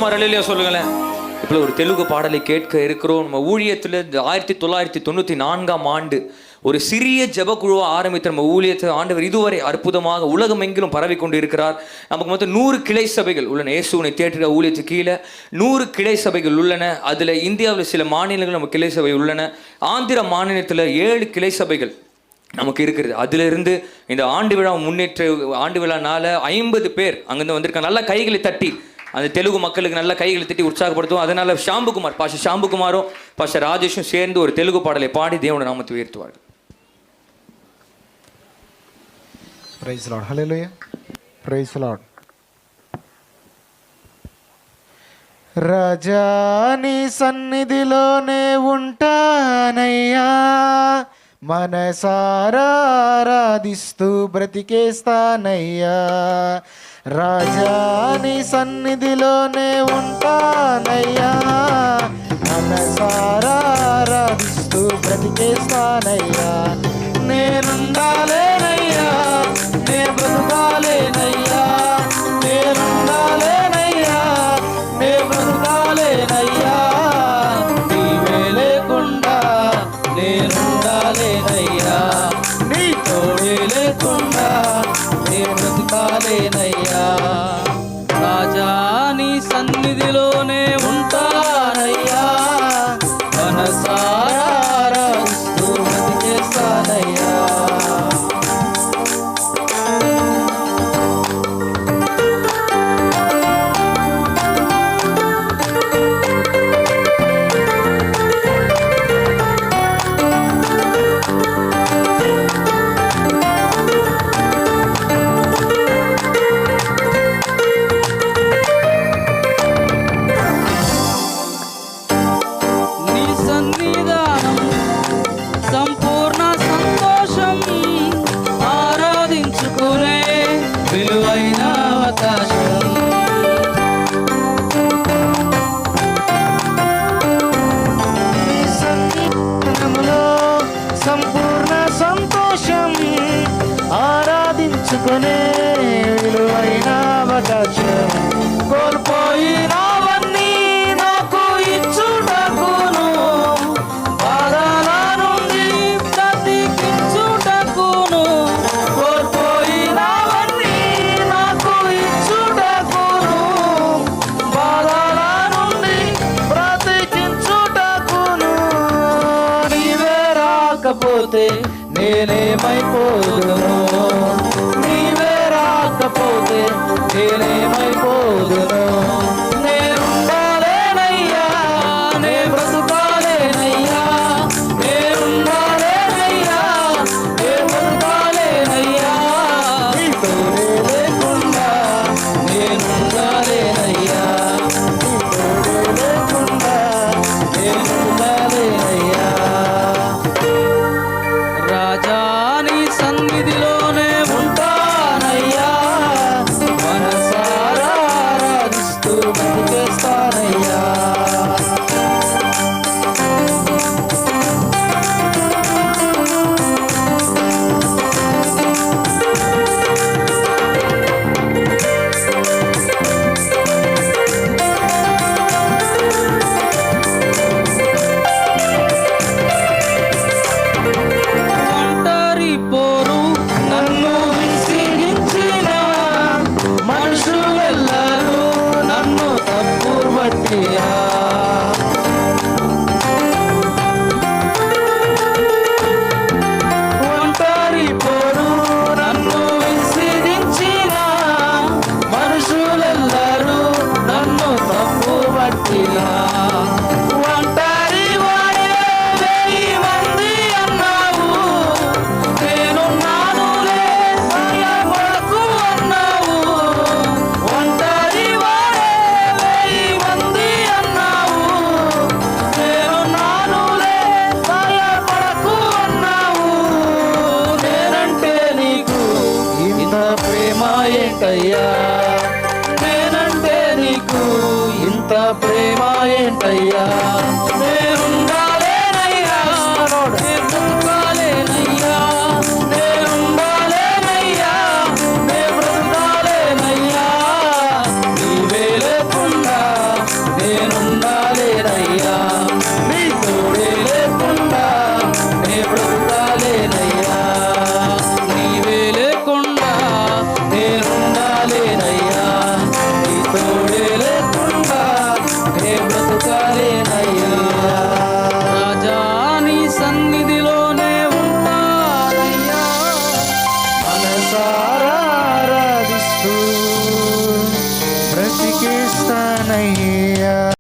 மரலியா சொல்லுங்களேன். இப்போ ஒரு தெலுங்கு பாடலை கேட்க இருக்கிறோம். நம்ம ஊழியத்தில் 1994ஆம் ஆண்டு ஒரு சிறிய ஜெபக்குழுவை ஆரம்பித்த நம்ம ஊழியத்தை ஆண்டவர் இதுவரை அற்புதமாக உலகமெங்கிலும் பரவி கொண்டு இருக்கிறார். நமக்கு மொத்தம் 100 கிளை சபைகள் உள்ளன. இயேசுவினை தேற்றுகிற ஊழியத்துக்கு கீழே 100 கிளை சபைகள் உள்ளன. அதில் இந்தியாவில் சில மாநிலங்கள் நம்ம கிளை சபை உள்ளன. ஆந்திர மாநிலத்தில் 7 கிளை சபைகள் நமக்கு இருக்கிறது. அதிலிருந்து இந்த ஆண்டு விழா ஆண்டு விழானால 50 பேர் அங்கிருந்து வந்திருக்காங்க. நல்லா கைகளை தட்டி அந்த தெலுங்கு மக்களுக்கு நல்ல கைகளை தட்டி உற்சாகப்படுத்துவோம். அதனால ஷாம்புகுமார் பாஸ்டர் ஷாம்புகுமாரும் பாஸ்டர் ராஜேஷும் சேர்ந்து ஒரு தெலுங்கு பாடலை பாடி தேவனுடைய நாமத்தை உயர்த்துவார்கள். Praise Lord. Hallelujah. Praise Lord. రాజా నీ సన్నిధిలోనే ఉంటానయ్యా, మనసారా ఆరాధిస్తూ బ్రతికేస్తానయ్యా. రాజా నీ సన్నిధిలోనే ఉంటానయ్యా, మనసారా ఆరాధిస్తూ బ్రతికేస్తానయ్యా. నేనుండాలేనయ్యా, నే బ్రతుకాలేనయ్యా, నేనుండాలేనయ్యా, నే బ్రతుకాలేనయ్యా. నీవే లేకుండా నేనుండాలేనయ్యా, నీ తోడే లేకుండా నే బ్రతుకాలేనయ్యా. రాజా నీ సన్నిధిలోనే ఉంటానయ్యా, మనసారా ఆరాధిస్తూ బ్రతికేస్తానయ్యా. సంపూర్ణ సంతోషం ఆరాధించుకునే విలువైన అవకాశం. కోల్పోయినవన్నీ నాకు ఇచ్చుటకును, బాధల నుండి బ్రతికించుటకును. కోల్పోయినవన్నీ నాకు ఇచ్చుటకును, బాధల నుండి బ్రతికించుటకును. నీవే రాకపోతే నేనేమైపోదును, నీవే రాకపోతే నేనేమైపోదును. నేనుండాలేనయ్యా, నే బ్రతుకాలేనయ్యా, నేనుండాలేనయ్యా, నే బ్రతుకాలేనయ్యా. నీ తోడే లేకుండా నేనుండాలేనయ్యా, నీ తోడే లేకుండా నేనుండాలేనయ్యా. రాజా నీ సన్నిధిలోనే ఉంటానయ్యా, మనసారా ఆరాధిస్తూ బ్రతికేస్తానయ్యా. నేనంటే నీకు ఇంత ప్రేమ ఏంటయ్యా.